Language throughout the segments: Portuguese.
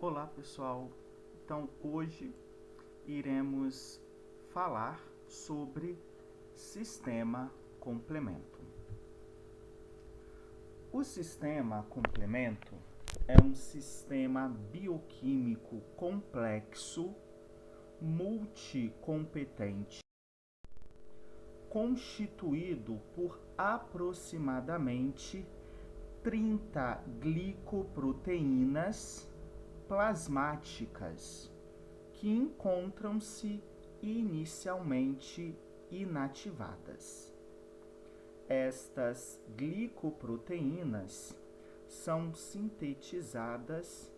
Olá pessoal, então hoje iremos falar sobre sistema complemento. O sistema complemento é um sistema bioquímico complexo, multicompetente, constituído por aproximadamente 30 glicoproteínas plasmáticas que encontram-se inicialmente inativadas. Estas glicoproteínas são sintetizadas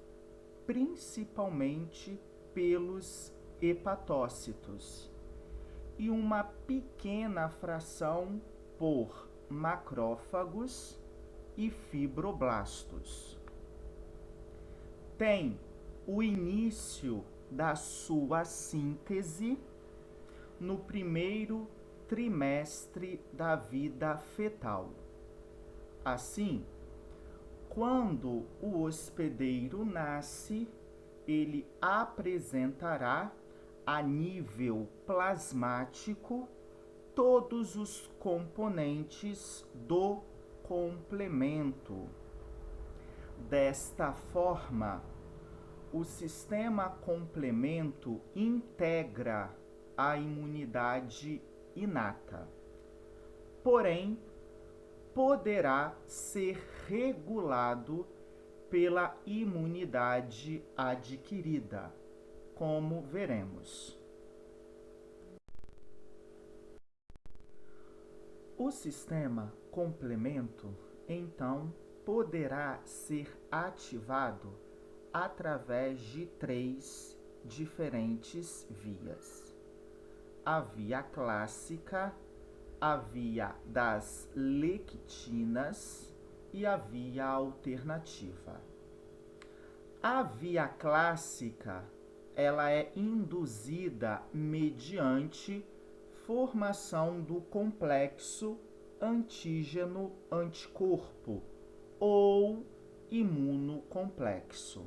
principalmente pelos hepatócitos e uma pequena fração por macrófagos e fibroblastos. Tem o início da sua síntese no primeiro trimestre da vida fetal. Assim, quando o hospedeiro nasce, ele apresentará a nível plasmático todos os componentes do complemento. Desta forma, o sistema complemento integra a imunidade inata, porém, poderá ser regulado pela imunidade adquirida, como veremos. O sistema complemento, então, poderá ser ativado através de 3 diferentes vias: a via clássica, a via das lectinas e a via alternativa. A via clássica, ela é induzida mediante formação do complexo antígeno-anticorpo ou imunocomplexo.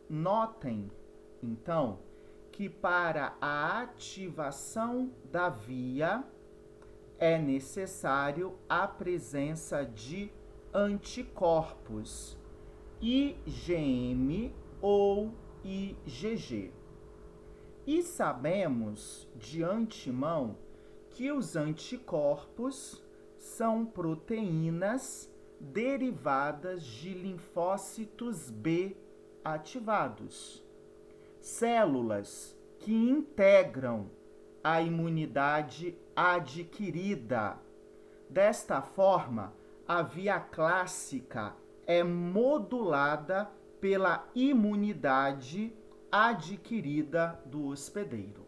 Notem, então, que para a ativação da via é necessário a presença de anticorpos IgM ou IgG. E sabemos de antemão que os anticorpos são proteínas derivadas de linfócitos B ativados, células que integram a imunidade adquirida. Desta forma, a via clássica é modulada pela imunidade adquirida do hospedeiro.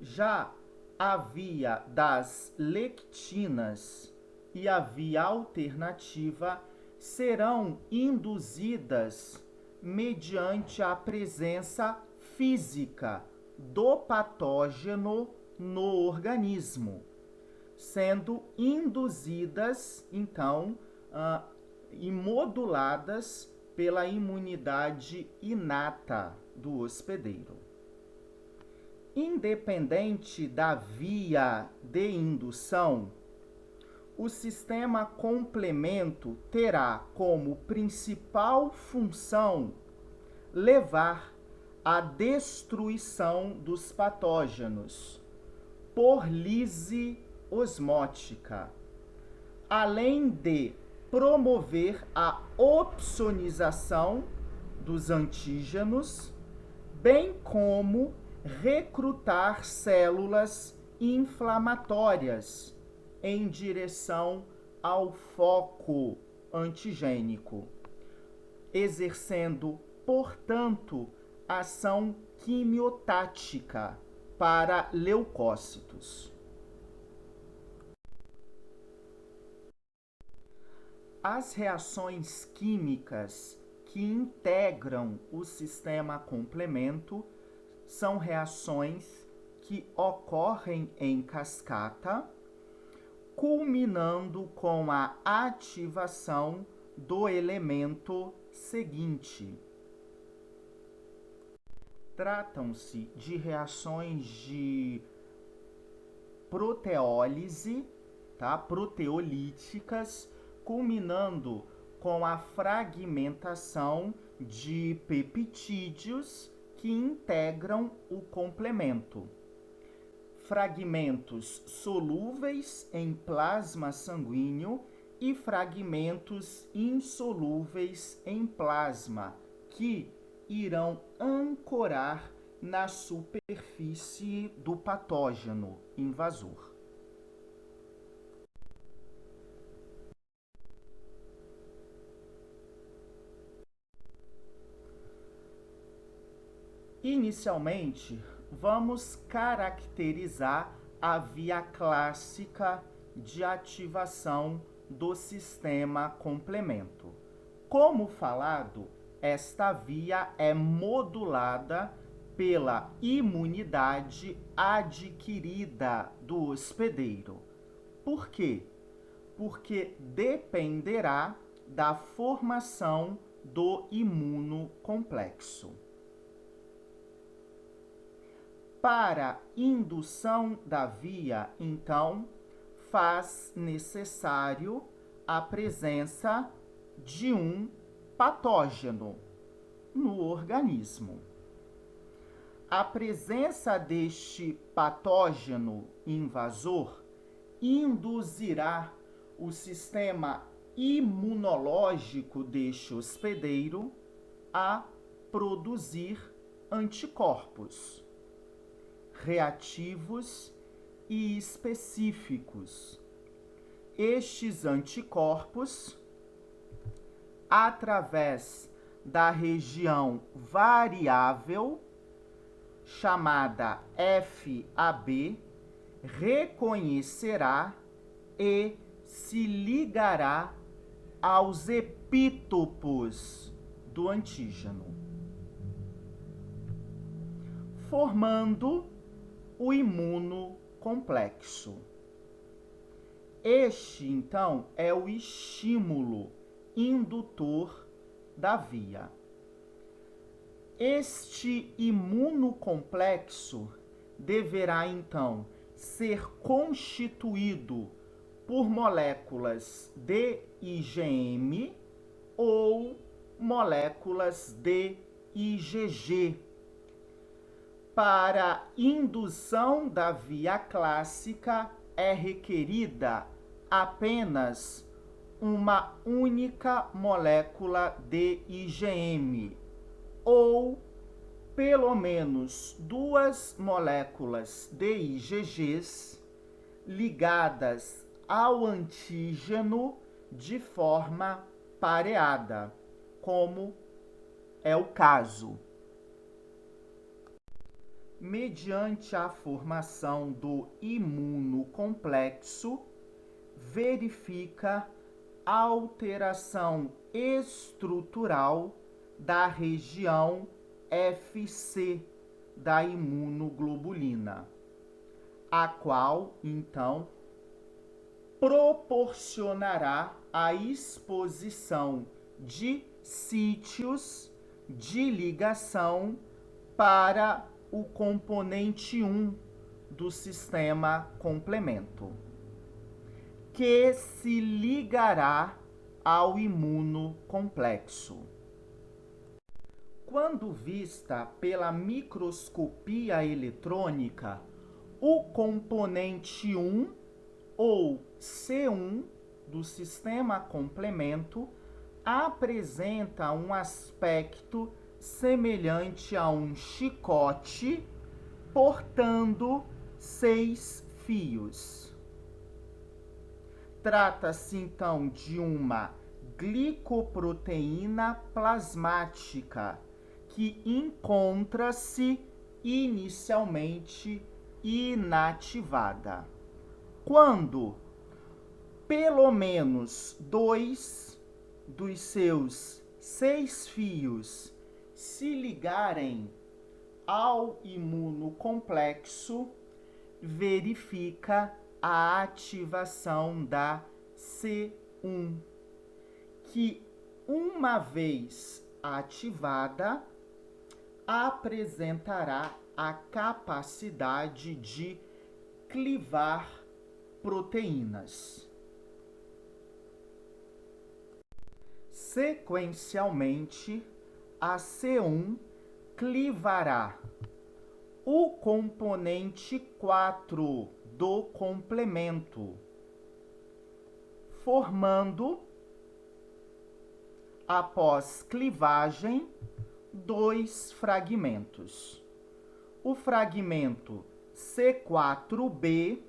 Já a via das lectinas e a via alternativa serão induzidas mediante a presença física do patógeno no organismo, sendo induzidas, então, e moduladas pela imunidade inata do hospedeiro. Independente da via de indução, o sistema complemento terá como principal função levar à destruição dos patógenos por lise osmótica, além de promover a opsonização dos antígenos, bem como recrutar células inflamatórias em direção ao foco antigênico, exercendo, portanto, ação quimiotática para leucócitos. As reações químicas que integram o sistema complemento são reações que ocorrem em cascata, culminando com a ativação do elemento seguinte: Tratam-se de reações de proteólise, tá? Proteolíticas, culminando com a fragmentação de peptídeos que integram o complemento. Fragmentos solúveis em plasma sanguíneo e fragmentos insolúveis em plasma, que irão ancorar na superfície do patógeno invasor. Inicialmente, vamos caracterizar a via clássica de ativação do sistema complemento. Como falado, esta via é modulada pela imunidade adquirida do hospedeiro. Por quê? Porque dependerá da formação do imunocomplexo. Para indução da via, então, faz necessário a presença de um patógeno no organismo. A presença deste patógeno invasor induzirá o sistema imunológico deste hospedeiro a produzir anticorpos reativos e específicos. Estes anticorpos, através da região variável, chamada FAB, reconhecerá e se ligará aos epítopos do antígeno, formando o imunocomplexo. Este, então, é o estímulo indutor da via. Este imunocomplexo deverá, então, ser constituído por moléculas de IgM ou moléculas de IgG. Para indução da via clássica é requerida apenas uma única molécula de IgM ou pelo menos duas moléculas de IgGs ligadas ao antígeno de forma pareada, como é o caso. Mediante a formação do imunocomplexo, verifica alteração estrutural da região Fc da imunoglobulina, a qual, então, proporcionará a exposição de sítios de ligação para o componente 1 do sistema complemento, que se ligará ao imunocomplexo. Quando vista pela microscopia eletrônica, o componente 1 ou C1 do sistema complemento apresenta um aspecto semelhante a um chicote portando 6 fios. Trata-se então de uma glicoproteína plasmática que encontra-se inicialmente inativada. Quando pelo menos 2 dos seus 6 fios se ligarem ao imunocomplexo, verifica a ativação da C1, que, uma vez ativada, apresentará a capacidade de clivar proteínas. Sequencialmente, a C1 clivará o componente 4 do complemento, formando, após clivagem, dois fragmentos. O fragmento C4b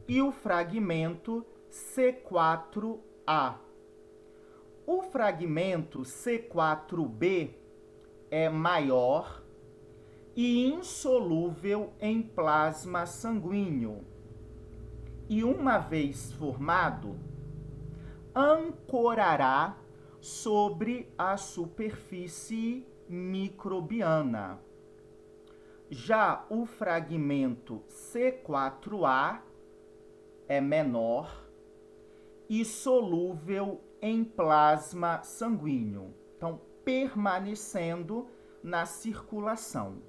e o fragmento C4a. O fragmento C4b é maior e insolúvel em plasma sanguíneo. E uma vez formado, ancorará sobre a superfície microbiana. Já o fragmento C4a é menor e solúvel em plasma sanguíneo, então permanecendo na circulação.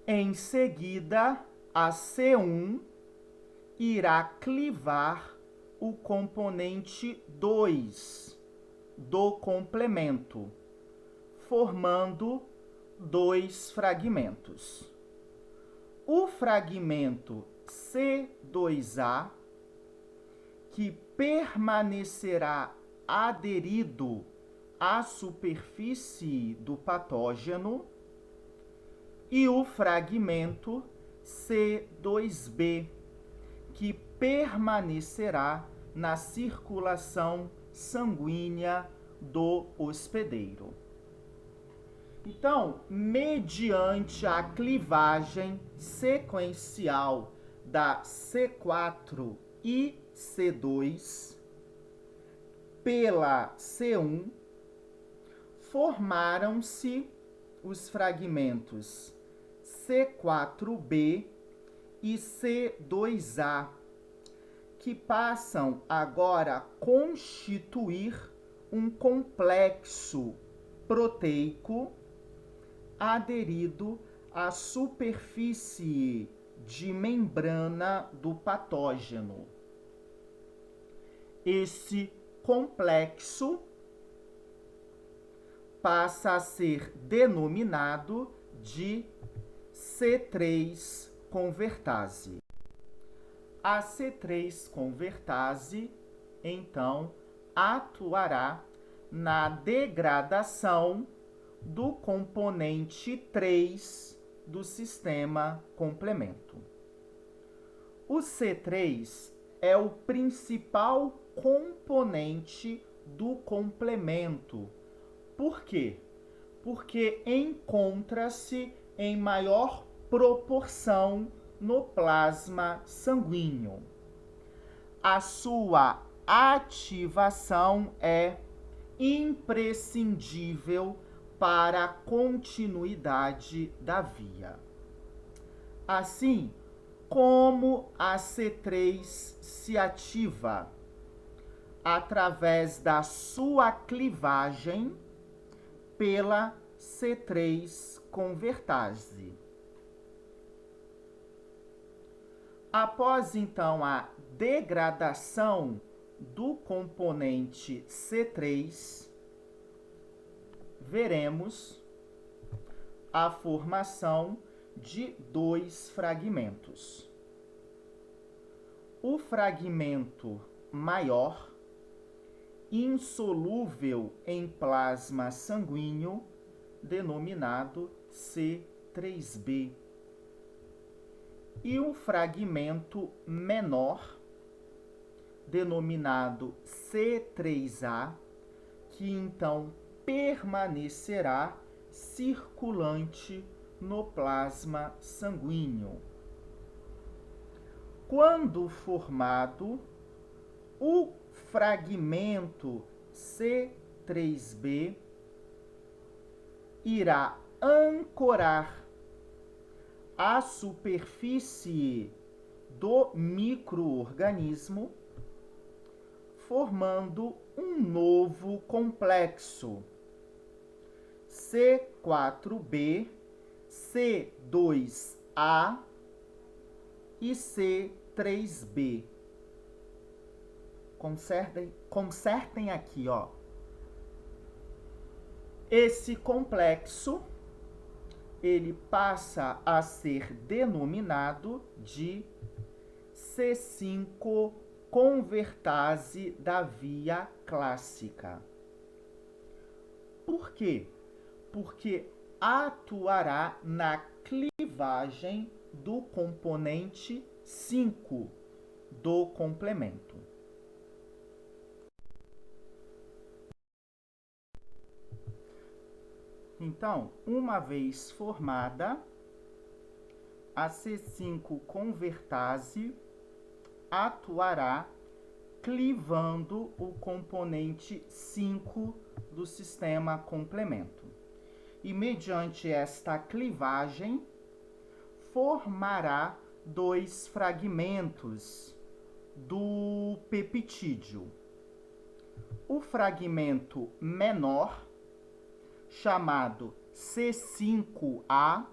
Em seguida, a C1 irá clivar o componente 2 do complemento, formando dois fragmentos. O fragmento C2A, que permanecerá aderido à superfície do patógeno, e o fragmento C2B, que permanecerá na circulação sanguínea do hospedeiro. Então, mediante a clivagem sequencial da C4 e C2 pela C1, formaram-se os fragmentos C4b e C2a, que passam agora a constituir um complexo proteico aderido à superfície de membrana do patógeno. Esse complexo passa a ser denominado de C3 convertase. A C3 convertase, então, atuará na degradação do componente 3 do sistema complemento. O C3 é o principal componente do complemento. Por quê? Porque encontra-se em maior proporção no plasma sanguíneo. A sua ativação é imprescindível para a continuidade da via. Assim, como a C3 se ativa? Através da sua clivagem pela C3 convertase. Após, então, a degradação do componente C3, veremos a formação de dois fragmentos. O fragmento maior, insolúvel em plasma sanguíneo, denominado C3b, e um fragmento menor, denominado C3a, que então permanecerá circulante no plasma sanguíneo. Quando formado, o fragmento C3b irá ancorar a superfície do microorganismo, formando um novo complexo, C4B, C2A e C3B. Consertem aqui, ó. Esse complexo, ele passa a ser denominado de C5 convertase da via clássica. Por quê? Porque atuará na clivagem do componente 5 do complemento. Então, uma vez formada, a C5 convertase atuará clivando o componente 5 do sistema complemento. E mediante esta clivagem, formará dois fragmentos do peptídeo. O fragmento menor, chamado C5A,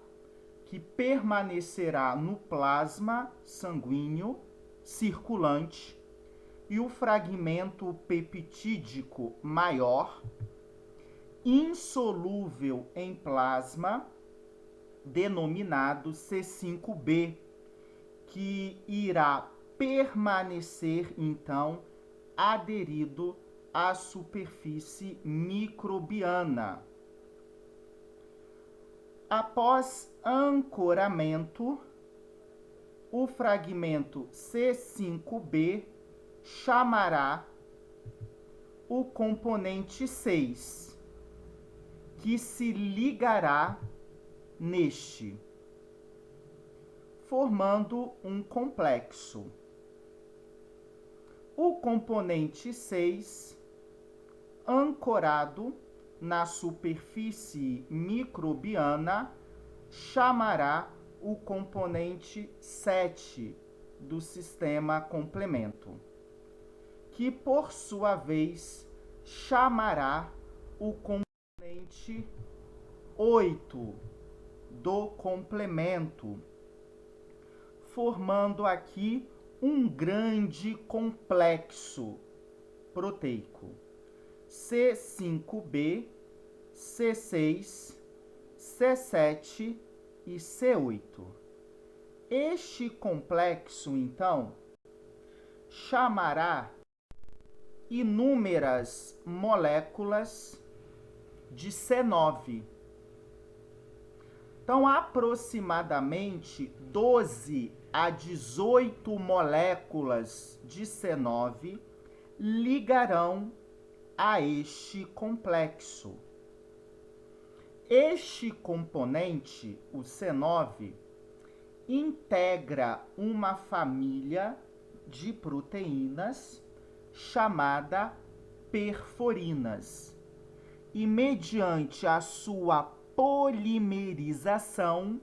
que permanecerá no plasma sanguíneo circulante, e o fragmento peptídico maior, insolúvel em plasma, denominado C5B, que irá permanecer, então, aderido à superfície microbiana. Após ancoramento, o fragmento C5B chamará o componente 6, que se ligará neste, formando um complexo. O componente 6, ancorado na superfície microbiana, chamará o componente 7 do sistema complemento, que por sua vez chamará o componente 8 do complemento, formando aqui um grande complexo proteico. C5B, C6, C7 e C8. Este complexo, então, chamará inúmeras moléculas de C9. Então, aproximadamente 12 a 18 moléculas de C9 ligarão a este complexo. Este componente, o C9, integra uma família de proteínas chamada perforinas e, mediante a sua polimerização,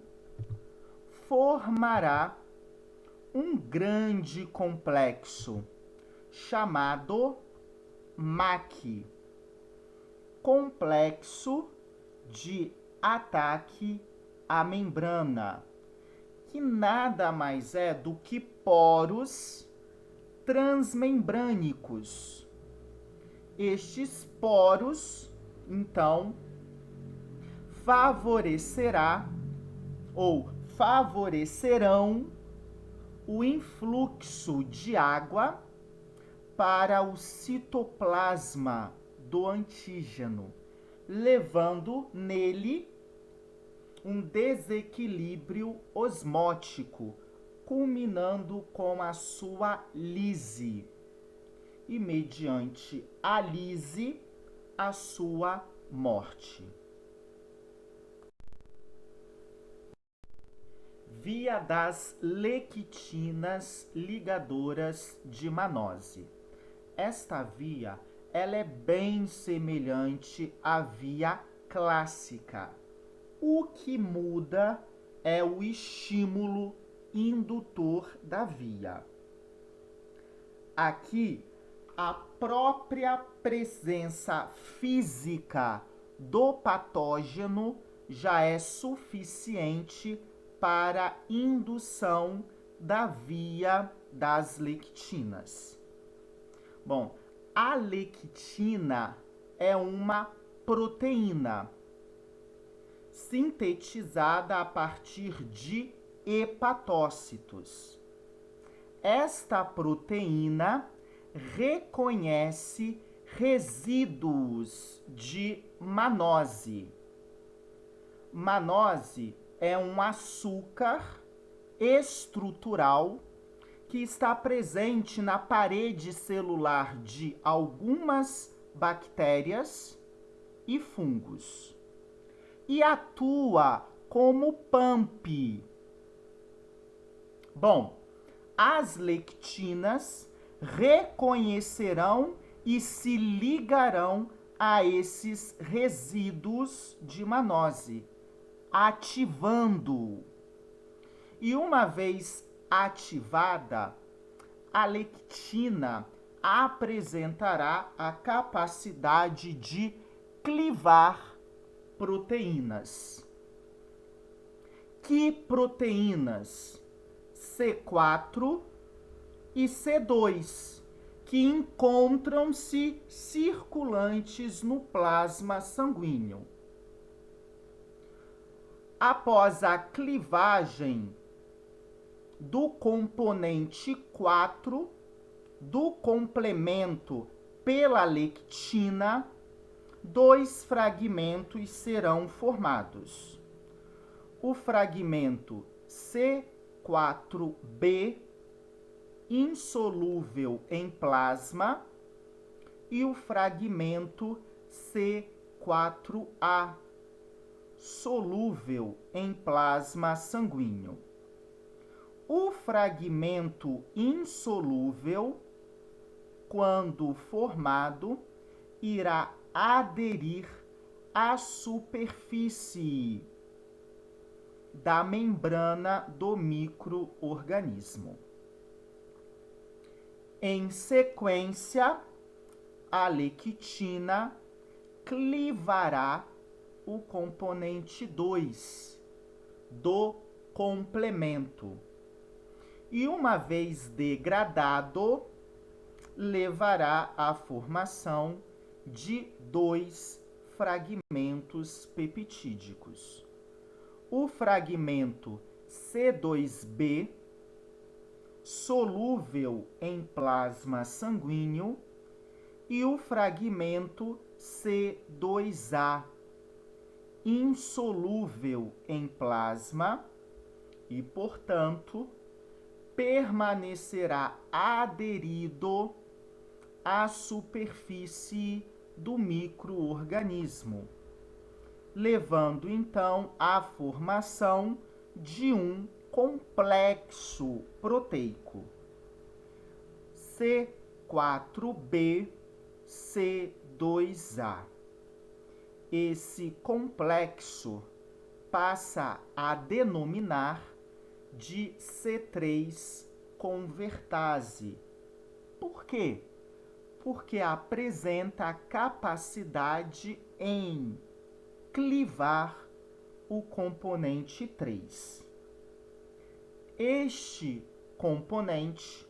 formará um grande complexo chamado MAC, complexo de ataque à membrana, que nada mais é do que poros transmembrânicos. Estes poros, então, favorecerão o influxo de água para o citoplasma do antígeno, levando nele um desequilíbrio osmótico, culminando com a sua lise, e mediante a lise, a sua morte. Via das lectinas ligadoras de mannose. Esta via, ela é bem semelhante à via clássica. O que muda é o estímulo indutor da via. Aqui, a própria presença física do patógeno já é suficiente para indução da via das lectinas. Bom, a lectina é uma proteína sintetizada a partir de hepatócitos. Esta proteína reconhece resíduos de manose. Manose é um açúcar estrutural que está presente na parede celular de algumas bactérias e fungos e atua como PAMP. Bom, as lectinas reconhecerão e se ligarão a esses resíduos de manose, ativando. E uma vez ativada, a lectina apresentará a capacidade de clivar proteínas. Que proteínas? C4 e C2, que encontram-se circulantes no plasma sanguíneo. Após a clivagem do componente 4 do complemento pela lectina, 2 fragmentos serão formados. O fragmento C4b, insolúvel em plasma, e o fragmento C4a, solúvel em plasma sanguíneo. O fragmento insolúvel, quando formado, irá aderir à superfície da membrana do micro-organismo. Em sequência, a lectina clivará o componente 2 do complemento e, uma vez degradado, levará à formação de 2 fragmentos peptídicos. O fragmento C2b, solúvel em plasma sanguíneo, e o fragmento C2a, insolúvel em plasma e, portanto, permanecerá aderido à superfície do micro-organismo, levando então à formação de um complexo proteico C4b C2a. Esse complexo passa a denominar de C3 convertase. Por quê? Porque apresenta a capacidade em clivar o componente 3. Este componente,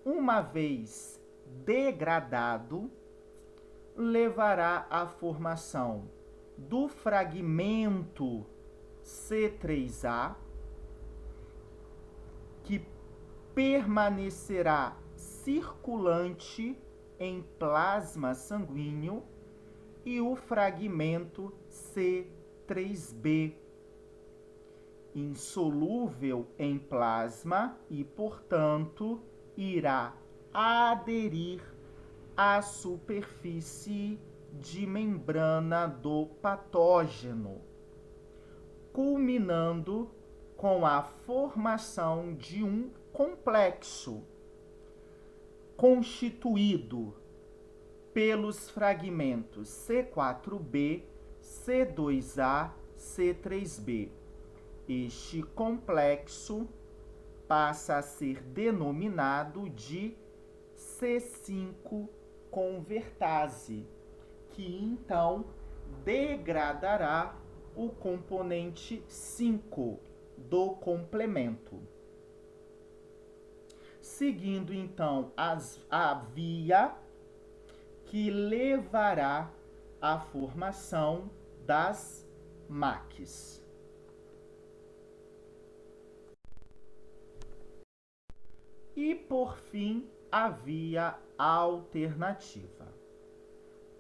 uma vez degradado, levará à formação do fragmento C3a, que permanecerá circulante em plasma sanguíneo, e o fragmento C3b, insolúvel em plasma e, portanto, irá aderir à superfície de membrana do patógeno, culminando com a formação de um complexo constituído pelos fragmentos C4b, C2a, C3b. Este complexo passa a ser denominado de C5 convertase, que então degradará o componente 5 do complemento. Seguindo, então, a via que levará à formação das MAQs. E, por fim, a via alternativa.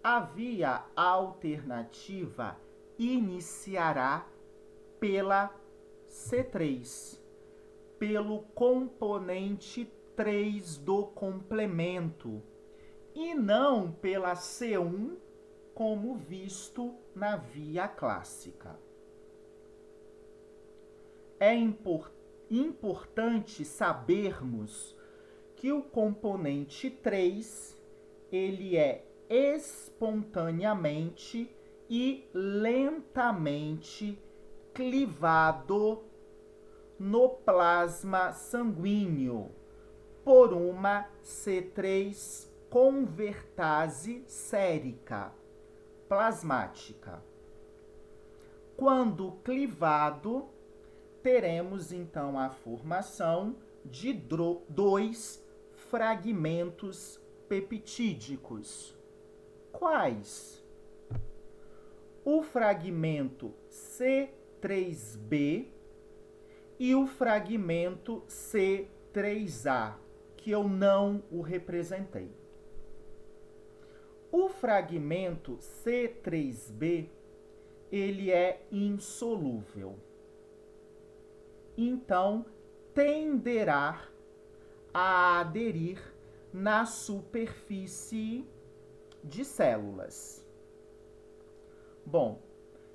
A via alternativa iniciará pela C3, pelo componente 3 do complemento, e não pela C1, como visto na via clássica. É importante sabermos que o componente 3, ele é espontaneamente e lentamente clivado no plasma sanguíneo por uma C3 convertase sérica plasmática. Quando clivado, teremos então a formação de 2 fragmentos peptídicos. Quais? O fragmento C3b e o fragmento C3a, que eu não o representei. O fragmento C3b, ele é insolúvel. Então, tenderá a aderir na superfície de células. Bom,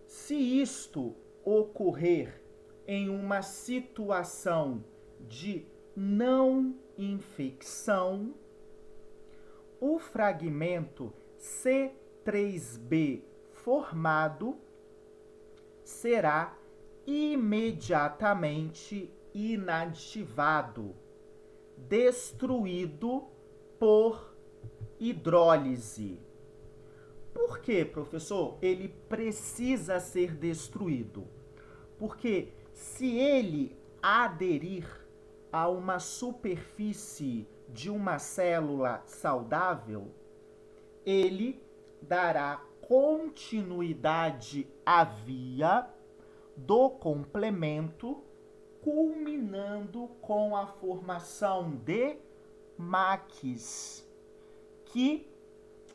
se isto ocorrer em uma situação de não infecção, o fragmento C3b formado será imediatamente inativado, destruído por hidrólise. Por que, professor? Ele precisa ser destruído. Porque se ele aderir a uma superfície de uma célula saudável, ele dará continuidade à via do complemento, culminando com a formação de MAQs, que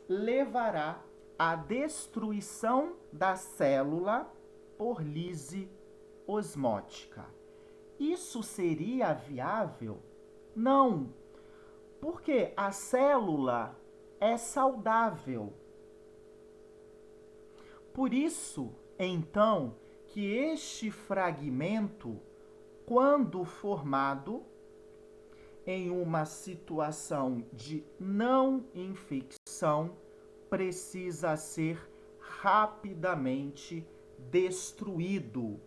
levará à destruição da célula por lise osmótica. Isso seria viável? Não, porque a célula é saudável. Por isso, então, que este fragmento, quando formado em uma situação de não infecção, precisa ser rapidamente destruído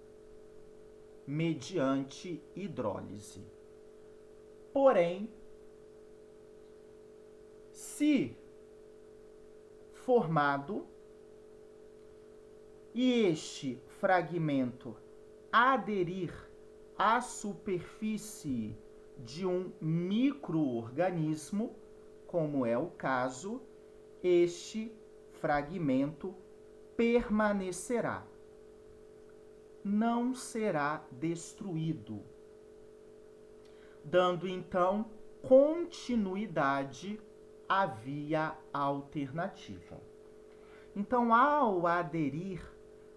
mediante hidrólise. Porém, se formado e este fragmento aderir à superfície de um micro-organismo, como é o caso, este fragmento permanecerá, não será destruído, dando então continuidade à via alternativa. Então, ao aderir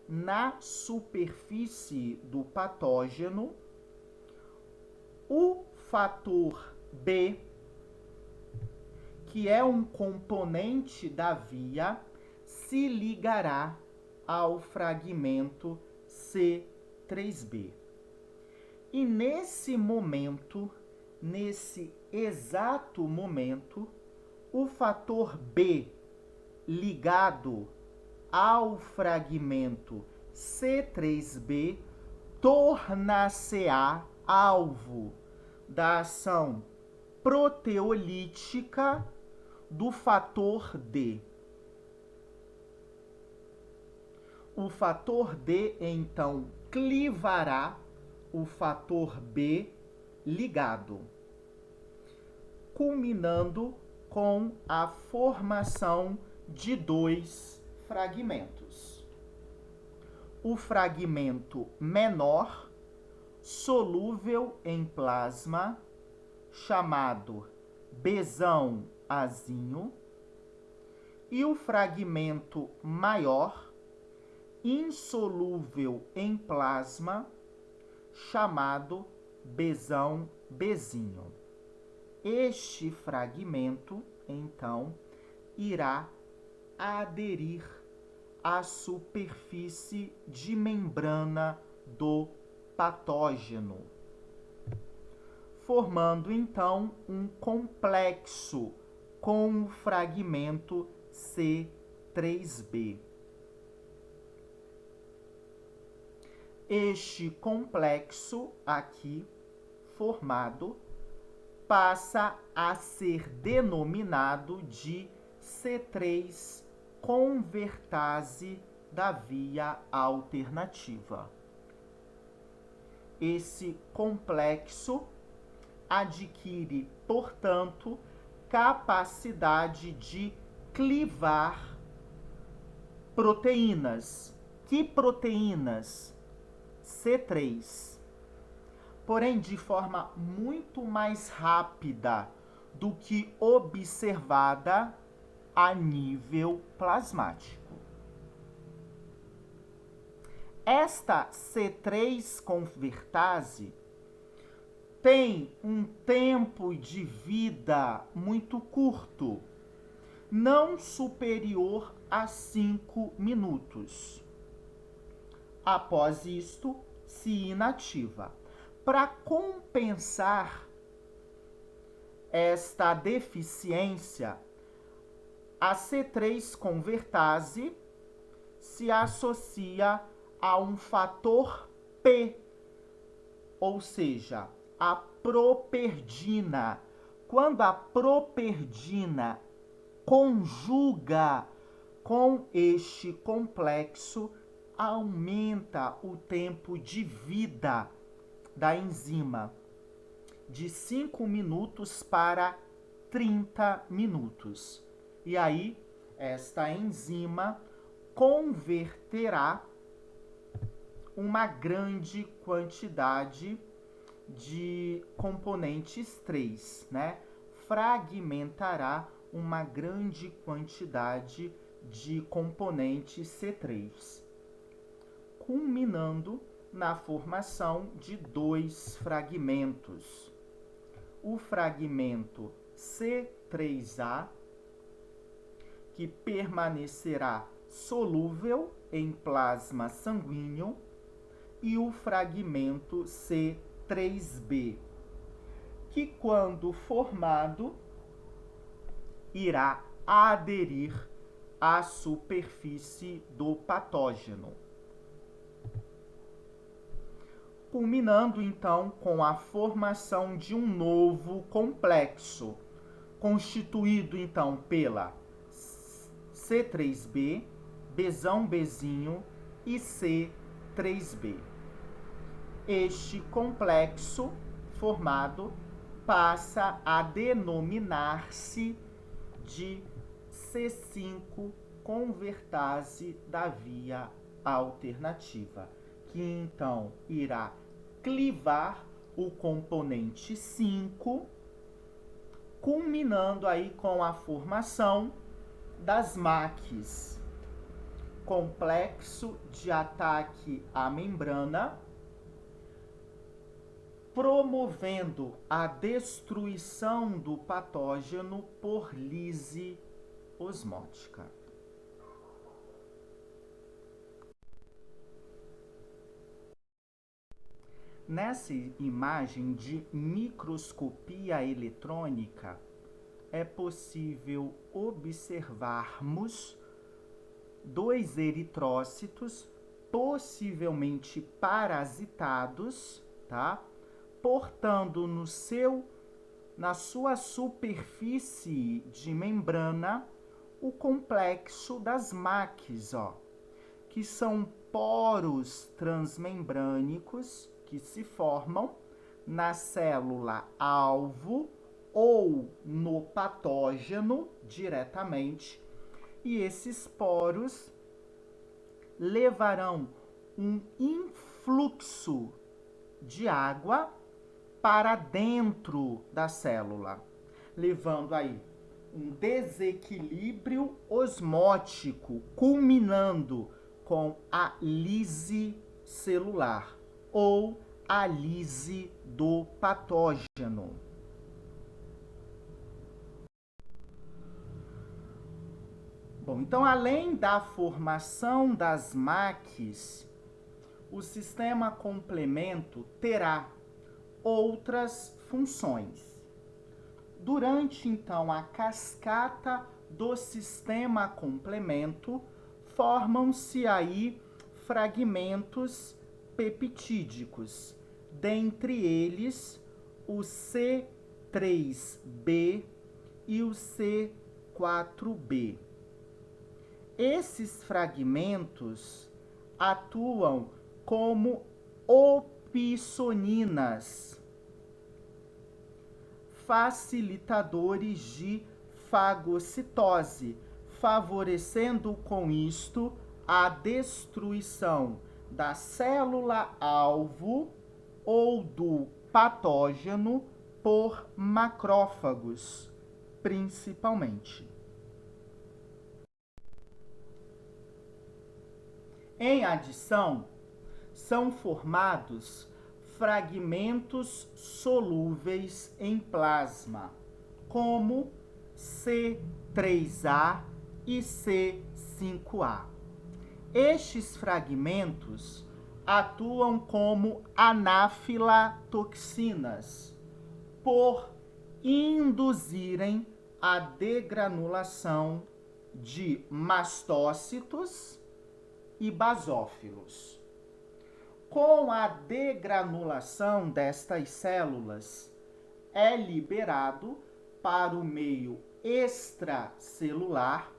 na superfície do patógeno, o fator B, que é um componente da via, se ligará ao fragmento C3b. E nesse momento, nesse exato momento, o fator B ligado ao fragmento C3b tornar-se-á alvo da ação proteolítica do fator D. O fator D, então, clivará o fator B ligado, culminando com a formação de dois fragmentos. O fragmento menor, solúvel em plasma, chamado Bzão-Azinho, e o fragmento maior, insolúvel em plasma, chamado Bzão-Bzinho. Este fragmento, então, irá aderir à superfície de membrana do patógeno, formando, então, um complexo com o fragmento C3b. Este complexo aqui formado passa a ser denominado de C3 convertase da via alternativa. Esse complexo adquire, portanto, capacidade de clivar proteínas. Que proteínas? C3. Porém, de forma muito mais rápida do que observada a nível plasmático. Esta C3 convertase tem um tempo de vida muito curto, não superior a 5 minutos. Após isto, se inativa. Para compensar esta deficiência, a C3 convertase se associa a um fator P, ou seja, a properdina. Quando a properdina conjuga com este complexo, aumenta o tempo de vida da enzima de 5 minutos para 30 minutos. E aí, esta enzima converterá uma grande quantidade de componentes 3, né? Fragmentará uma grande quantidade de componentes C3, culminando na formação de dois fragmentos. O fragmento C3A, que permanecerá solúvel em plasma sanguíneo, e o fragmento C3b, que, quando formado, irá aderir à superfície do patógeno, culminando então com a formação de um novo complexo, constituído então pela C3b, Bzão-Bzinho e C3b. Este complexo formado passa a denominar-se de C5 convertase da via alternativa, que então irá clivar o componente 5, culminando aí com a formação das MAQs, complexo de ataque à membrana, promovendo a destruição do patógeno por lise osmótica. Nessa imagem de microscopia eletrônica, é possível observarmos dois eritrócitos, possivelmente parasitados, tá? Portando na sua superfície de membrana o complexo das MAQs, que são poros transmembrânicos que se formam na célula alvo ou no patógeno diretamente, e esses poros levarão um influxo de água para dentro da célula, levando aí um desequilíbrio osmótico, culminando com a lise celular ou a lise do patógeno. Bom, então, além da formação das MAQs, o sistema complemento terá outras funções. Durante, então, a cascata do sistema complemento, formam-se aí fragmentos peptídicos, dentre eles o C3b e o C4b. Esses fragmentos atuam como opsoninas, facilitadores de fagocitose, favorecendo com isto a destruição da célula-alvo ou do patógeno por macrófagos, principalmente. Em adição, são formados fragmentos solúveis em plasma, como C3A e C5A. Estes fragmentos atuam como anafilatoxinas, por induzirem a degranulação de mastócitos e basófilos. Com a degranulação destas células, é liberado para o meio extracelular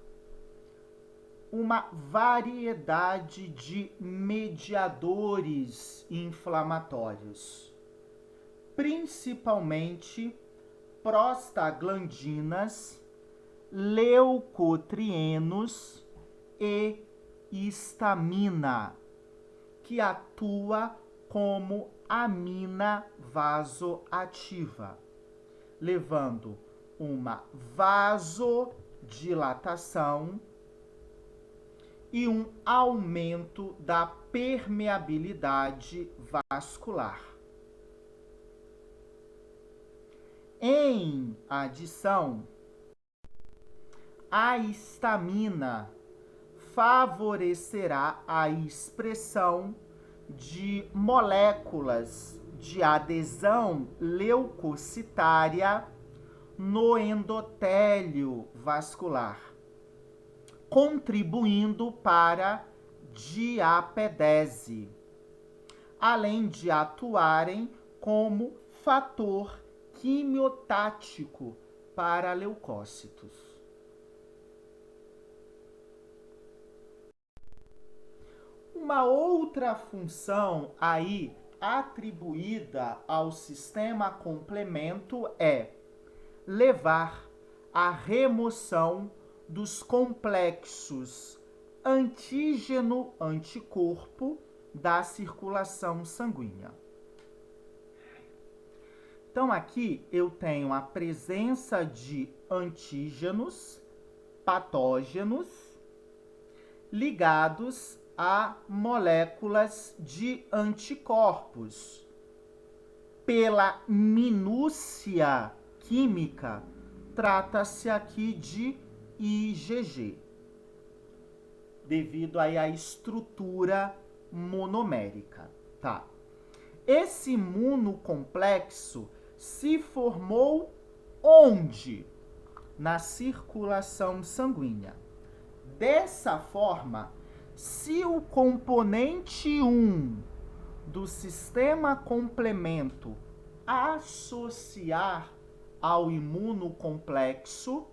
uma variedade de mediadores inflamatórios, principalmente prostaglandinas, leucotrienos e histamina, que atua como amina vasoativa, levando uma vasodilatação e um aumento da permeabilidade vascular. Em adição, a histamina favorecerá a expressão de moléculas de adesão leucocitária no endotélio vascular, contribuindo para diapedese, além de atuarem como fator quimiotático para leucócitos. Uma outra função aí atribuída ao sistema complemento é levar à remoção dos complexos antígeno-anticorpo da circulação sanguínea. Então, aqui eu tenho a presença de antígenos, patógenos, ligados a moléculas de anticorpos. Pela minúcia química, trata-se aqui de IgG, devido aí à estrutura monomérica, tá? Esse imunocomplexo se formou onde? Na circulação sanguínea. Dessa forma, se o componente 1 do sistema complemento associar ao imunocomplexo,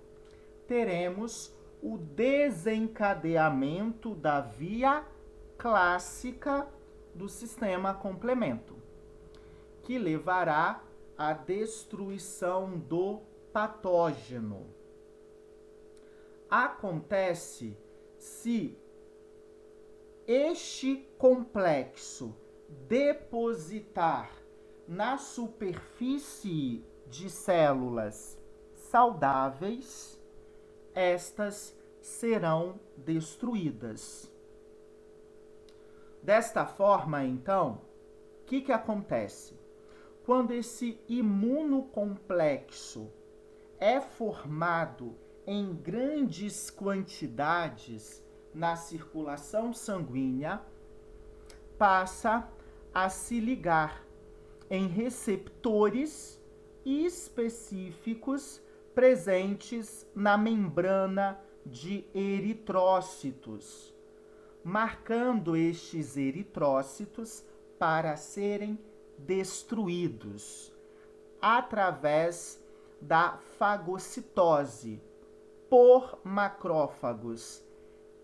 teremos o desencadeamento da via clássica do sistema complemento, que levará à destruição do patógeno. Acontece se este complexo depositar na superfície de células saudáveis, estas serão destruídas. Desta forma, então, o que acontece? Quando esse imunocomplexo é formado em grandes quantidades na circulação sanguínea, passa a se ligar em receptores específicos presentes na membrana de eritrócitos, marcando estes eritrócitos para serem destruídos através da fagocitose por macrófagos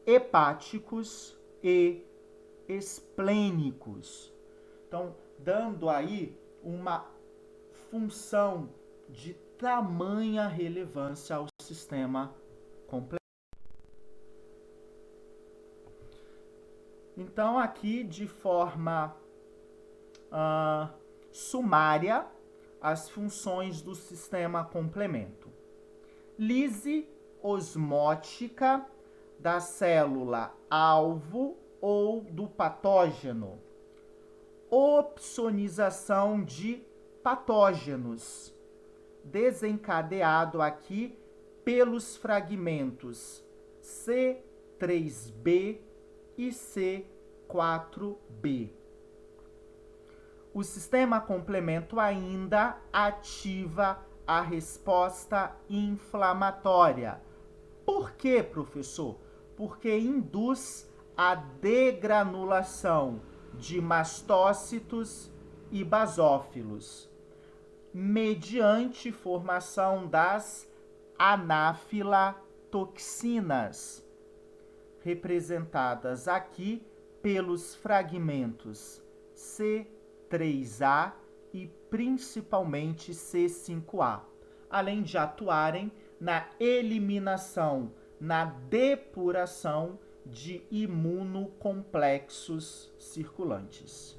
hepáticos e esplênicos. Então, dando aí uma função de tamanha relevância ao sistema completo. Então, aqui, de forma sumária, as funções do sistema complemento. Lise osmótica da célula alvo ou do patógeno. Opsonização de patógenos, desencadeado aqui pelos fragmentos C3b e C4b. O sistema complemento ainda ativa a resposta inflamatória. Por quê, professor? Porque induz a degranulação de mastócitos e basófilos, mediante formação das anafilatoxinas, representadas aqui pelos fragmentos C3A e principalmente C5A, além de atuarem na eliminação, na depuração de imunocomplexos circulantes.